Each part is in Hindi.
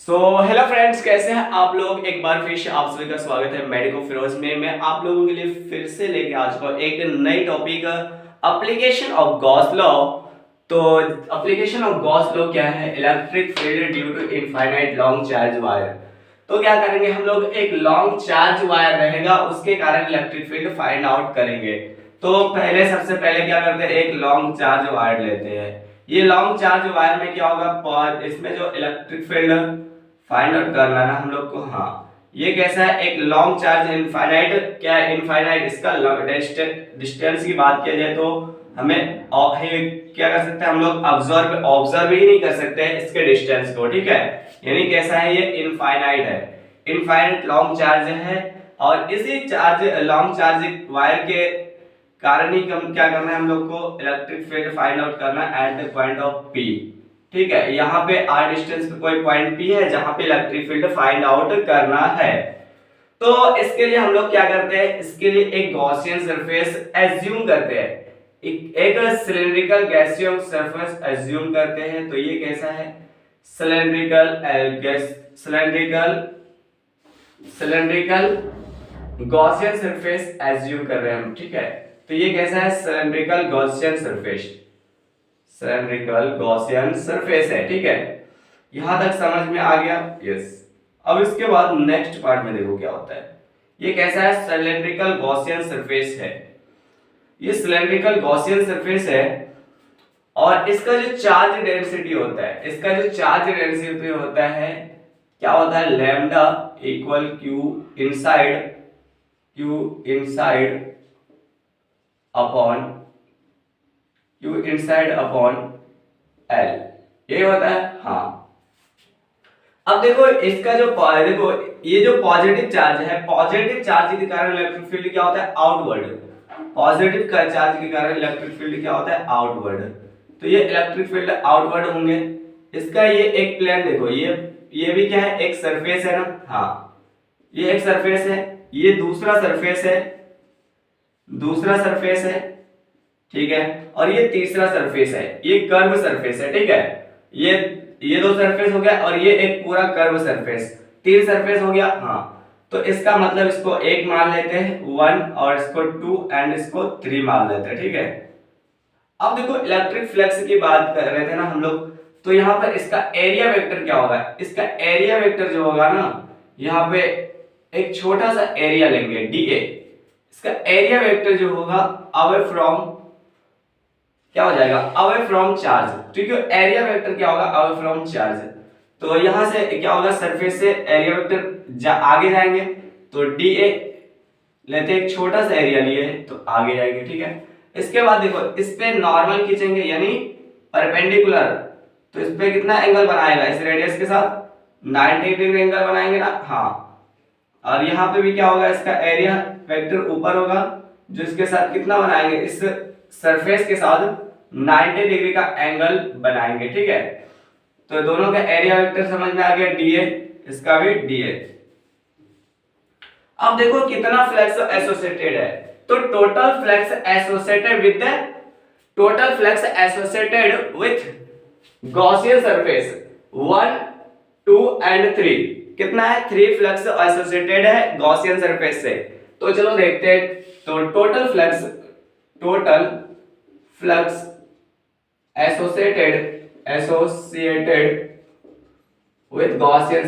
हेलो फ्रेंड्स, कैसे हैं आप लोग। एक बार फिर से आप सभी का स्वागत है मेडिको फिरोज में। मैं आप लोगों के लिए फिर से लेके आ चुका हूं एक नई topic, application of Gauss law. तो एप्लीकेशन ऑफ गॉस लॉ क्या है? Electric field due to infinite long charge wire. तो क्या करेंगे हम लोग, एक लॉन्ग चार्ज वायर रहेगा उसके कारण इलेक्ट्रिक फील्ड फाइंड आउट करेंगे। तो पहले सबसे पहले क्या करते हैं, एक लॉन्ग चार्ज वायर लेते हैं। ये लॉन्ग चार्ज वायर में क्या होगा, इसमें जो इलेक्ट्रिक फील्ड फाइंड आउट करना है ना हम लोग को। हाँ, ये कैसा है, एक लॉन्ग चार्ज इनफाइनाइट, क्या है इनफाइनाइट, इसका डिस्टेंस की बात किया जाए तो हमें क्या कर सकते हैं हम लोग, ऑब्जर्व ही नहीं कर सकते इसके डिस्टेंस को, ठीक है। यानी कैसा है, ये इनफाइनाइट है, इनफाइनाइट लॉन्ग चार्ज है। और इसी चार्ज लॉन्ग चार्ज वायर के कारण ही क्या करना है हम लोग को, इलेक्ट्रिक फील्ड फाइंड आउट करना at the point of P, ठीक है। यहाँ पे आर डिस्टेंस पे कोई पॉइंट पी है जहां पे इलेक्ट्रिक फील्ड फाइंड आउट करना है। तो इसके लिए हम लोग क्या करते हैं, इसके लिए एक गॉसियन सरफेस एज्यूम करते हैं, एक सिलिंड्रिकल गैसियन सरफेस एज्यूम करते हैं। तो ये कैसा है, सिलिंड्रिकल गॉसियन सरफेस एज्यूम कर रहे हैं हम, ठीक है। तो ये कैसा है, cylindrical Gaussian surface, cylindrical Gaussian surface है, ठीक है। यहां तक समझ में आ गया? यस। अब इसके बाद नेक्स्ट पार्ट में देखो क्या होता है। ये कैसा है, सिलिंड्रिकल गॉसियन सरफेस है। ये सिलिंड्रिकल गॉसियन सरफेस है और इसका जो चार्ज डेंसिटी होता है, इसका जो चार्ज डेंसिटी होता है क्या होता है, lambda equal Q inside upon L, ये होता है। हाँ, अब देखो इसका जो देखो ये जो पॉजिटिव चार्ज है, पॉजिटिव चार्ज के कारण इलेक्ट्रिक फील्ड क्या होता है, आउटवर्ड। पॉजिटिव का चार्ज के कारण इलेक्ट्रिक फील्ड क्या होता है, आउटवर्ड। तो ये इलेक्ट्रिक फील्ड आउटवर्ड होंगे। इसका ये एक प्लेन देखो, ये भी क्या है, एक सरफेस है ना। हाँ, ये एक सरफेस है, ये दूसरा सरफेस है, ठीक है। और ये तीसरा सरफेस है, ये कर्व सरफेस है, ठीक है। ये दो सरफेस हो गया और ये एक पूरा कर्व सरफेस, तीन सरफेस हो गया। हाँ, तो इसका मतलब इसको एक मान लेते हैं 1 और इसको 2 एंड इसको 3 मान लेते हैं, ठीक है। अब देखो इलेक्ट्रिक फ्लक्स की बात कर रहे थे ना हम लोग, तो यहाँ पर इसका एरिया वेक्टर क्या होगा, इसका एरिया वेक्टर जो होगा ना, यहाँ पे एक छोटा सा एरिया लेंगे dA। इसका एरिया वेक्टर जो होगा अवे फ्रॉम, क्या हो जाएगा, अवे फ्रॉम चार्ज, ठीक है। एरिया वेक्टर क्या होगा, अवे फ्रॉम चार्ज। तो यहां से क्या होगा, सरफेस से एरिया वेक्टर आगे जाएंगे तो dA लेते, एक छोटा सा एरिया लिए तो आगे जाएंगे, ठीक है। इसके बाद देखो इस पे नॉर्मल खींचेंगे यानी परपेंडिकुलर, तो इस पे कितना एंगल बनाएगा, इस रेडियस के साथ 90 डिग्री एंगल बनाएंगे ना। हाँ, और यहाँ पे भी क्या होगा, इसका एरिया वेक्टर ऊपर होगा जो इसके साथ कितना बनाएंगे, इस सरफेस के साथ 90 डिग्री का एंगल बनाएंगे, ठीक है। तो दोनों का एरिया वेक्टर समझ में आ गया, dA, इसका भी dA। अब देखो कितना फ्लक्स एसोसिएटेड है, तो total flux associated with Gaussian surface 1 2 and 3, कितना है, 3 फ्लक्स एसोसिएटेड है गॉसियन सरफेस से। तो चलो देखते हैं। तो total flux associated with Gaussian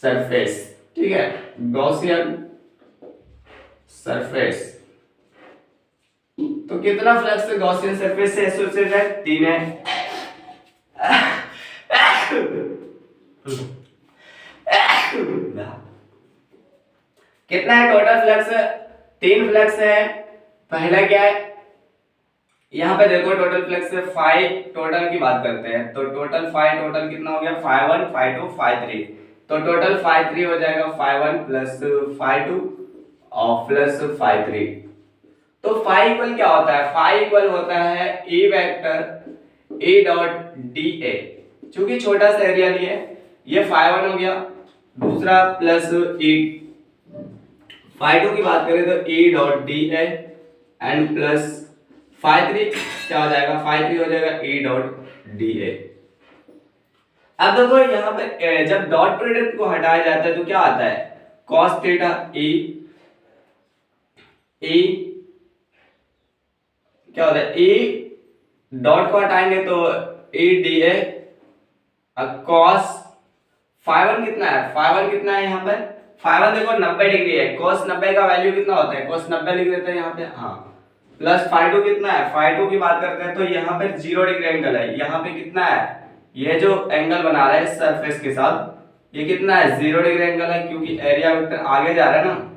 surface, ठीक है, Gaussian surface। तो कितना फ्लक्स Gaussian surface से एसोसिएटेड है, 3 है। कितना है टोटल फ्लक्स, 3 फ्लक्स है। पहला क्या है, यहाँ पे देखो टोटल फ्लक्स से फाई टोटल की बात करते हैं, तो टोटल कितना हो गया, φ1 φ2 φ3। तो टोटल φ3 हो जाएगा φ1 प्लस φ2 और प्लस φ3। तो φ इक्वल क्या होता है, φ इक्वल होता है E vector E dot dA, चूंकि छोटा सा एरिया लिए, ये φ1 हो गया, दूसरा प्लस E φ2 की बात करें तो E dot dA and plus φ3 क्या हो जाएगा, φ3 हो जाएगा E डॉट dA। अब देखो यहाँ पे जब डॉट प्रोडक्ट को हटाया जाता है तो क्या आता है, cos थीटा E क्या होता है, E डॉट को हटाएंगे तो E dA cos φ1 कितना है, φ1 कितना है यहाँ पर, φ1 देखो 90 डिग्री है, cos 90 का वैल्यू कितना होता है, cos 90 लिख देते हैं यहाँ पे, हाँ प्लस φ2 कितना है, φ2 की बात करते हैं तो यहाँ पे 0 डिग्री एंगल है, यहाँ पे कितना है, ये जो एंगल बना रहा है सरफेस के साथ ये कितना है, 0 डिग्री एंगल है, क्योंकि एरिया वेक्टर आगे जा रहा है ना,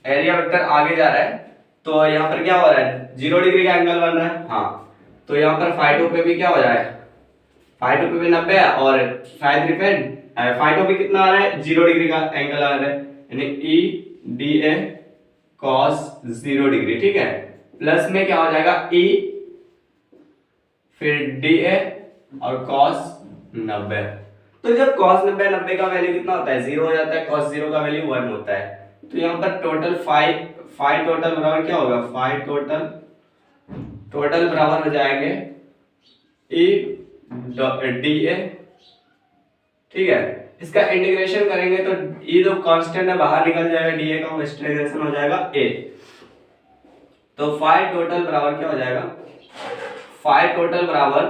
एरिया वेक्टर आगे जा रहा है तो यहाँ पर क्या हो रहा है, 0 डिग्री का एंगल बन रहा है, हाँ तो यहाँ पर φ2 पे भी क्या हो रहा है, φ2 पे भी 90 है और φ3 पे φ2 पे कितना आ रहा है, 0 डिग्री का एंगल आ रहा है, यानी E dA cos 0 डिग्री, ठीक है, प्लस में क्या हो जाएगा E फिर dA और cos 90, तो जब cos 90 का वैल्यू कितना होता है, 0 हो जाता है, cos 0 का वैल्यू 1 होता है, तो यहाँ पर टोटल फाइ टोटल बराबर क्या होगा, फाइ टोटल बराबर हो जाएंगे E dA, ठीक है, इसका इंटीग्रेशन करेंगे तो E जो कांस्टेंट है बाहर निकल जाएगा, dA का इंटीग्रेशन हो जाएगा A, तो फाइ टोटल बराबर क्या हो जाएगा, फाइ टोटल बराबर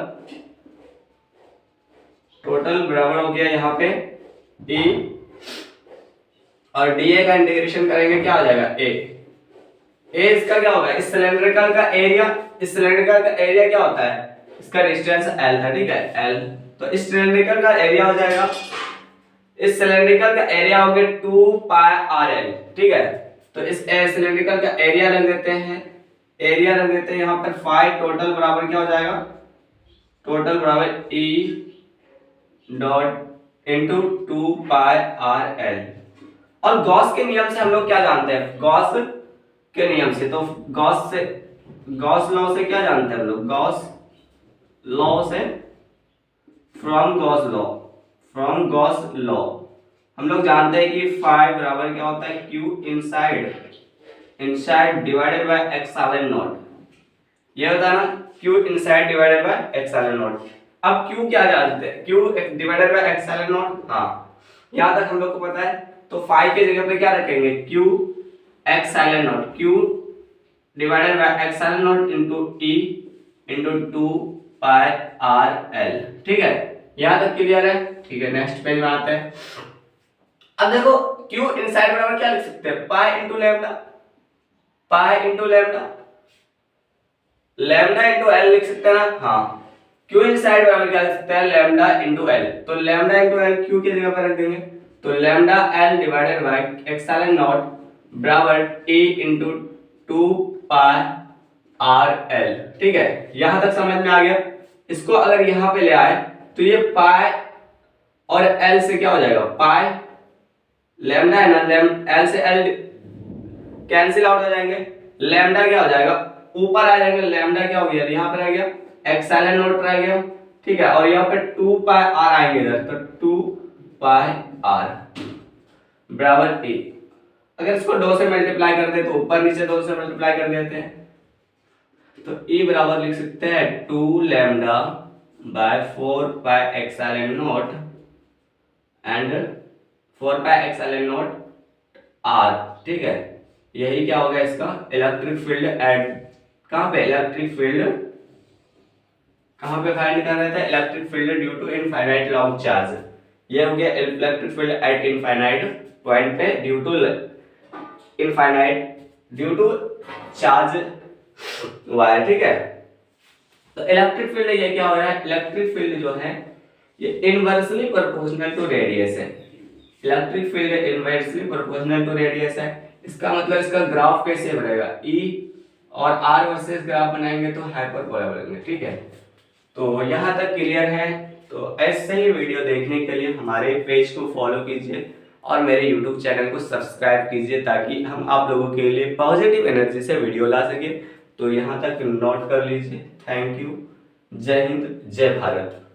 हो गया यहाँ पे E और dA का इंटीग्रेशन करेंगे क्या हो जाएगा A इसका क्या होगा, इस सिलेंड्रिकल का एरिया, इस सिलेंड्रिकल का एरिया क्या होता है, इसका डिस्टेंस L था, ठीक है L, तो इस सिलेंड्रिकल का एरिया हो जाएगा, इस सिलेंड्रिकल का एरिया हो गया 2 पाई RL, ठीक है, तो इस सिलेंड्रिकल का एरिया रख देते हैं यहाँ पर, फाइ टोटल बराबर क्या हो जाएगा, टोटल बराबर E डॉट इनटू 2 पाई RL। और गॉस के नियम से हम लोग क्या जानते हैं, गॉस के नियम से, तो गॉस लॉ से क्या जानते हैं हम लोग, गॉस लॉ से, फ्रॉम गॉस लॉ हम लोग जानते हैं कि फाइ बराबर क्या होता है, Q inside divided by epsilon not, ये होता है ना Q inside divided by epsilon not. अब Q क्या जानते हैं, Q divided by epsilon not, हाँ यहां तक हम लोग को पता है, तो फाइ के जगह पे क्या रखेंगे, Q epsilon not, Q divided by epsilon not into E into 2 pi RL, ठीक है, यहां तक क्लियर है, ठीक है, नेक्स्ट पेज में आते हैं। अब देखो Q इनसाइड बराबर क्या लिख सकते हैं, pi into lambda into L लिख सकते हैं ना, हाँ Q इनसाइड बराबर क्या लिख सकते हैं, लैम्डा इंटू L, तो लैम्डा इंटू L Q की जगह पर रख देंगे, तो lambda L divided by epsilon not बराबर E इंटू 2 पाई RL, ठीक है, यहां तक समझ में आ गया। इसको अगर यहां पे ले आए तो ये पाई और L से क्या हो जाएगा, पाई लैम्डा है ना, L से L कैंसिल आउट हो जाएंगे, लैम्डा क्या हो जाएगा, ऊपर आ जाएंगे, लैम्डा क्या हो गया, यहाँ पर आ गया एप्सिलॉन नॉट रह गया, ठीक है, और यहाँ पे 2 पाई R आएंगे इधर, तो 2 पाई R बराबर E, अगर इसको 2 से मल्टीप्लाई कर दे तो ऊपर नीचे 2 से मल्टीप्लाई कर देते हैं, तो E बराबर लिख सकते हैं 2 lambda by 4 pi epsilon not and 4 pi epsilon not R, ठीक है, यही क्या होगा इसका इलेक्ट्रिक फील्ड एट, कहां पे इलेक्ट्रिक फील्ड, कहां पे फाइंड कर रहे थे, electric field due to infinite long charge, ये हो गया electric field at infinite point पे ड्यू टू चार्ज वायर, ठीक है, तो इलेक्ट्रिक फील्ड ये क्या हो रहा है, इलेक्ट्रिक फील्ड जो है ये इनवर्सली प्रोपोर्शनल टू रेडियस है, electric field inversely proportional to radius है, इसका मतलब इसका ग्राफ कैसे बनेगा, E और R वर्सेस ग्राफ बनाएंगे तो हाइपरबोला बनेंगे, ठीक है, तो यहाँ तक क्लियर है। तो ऐसे ही वीडियो देखने के लिए हमारे पेज को फॉलो कीजिए और मेरे YouTube चैनल को सब्सक्राइब कीजिए, ताकि हम आप लोगों के लिए पॉजिटिव एनर्जी से वीडियो ला सके। तो यहाँ तक नोट कर लीजिए। Thank you. जय हिंद, जय भारत।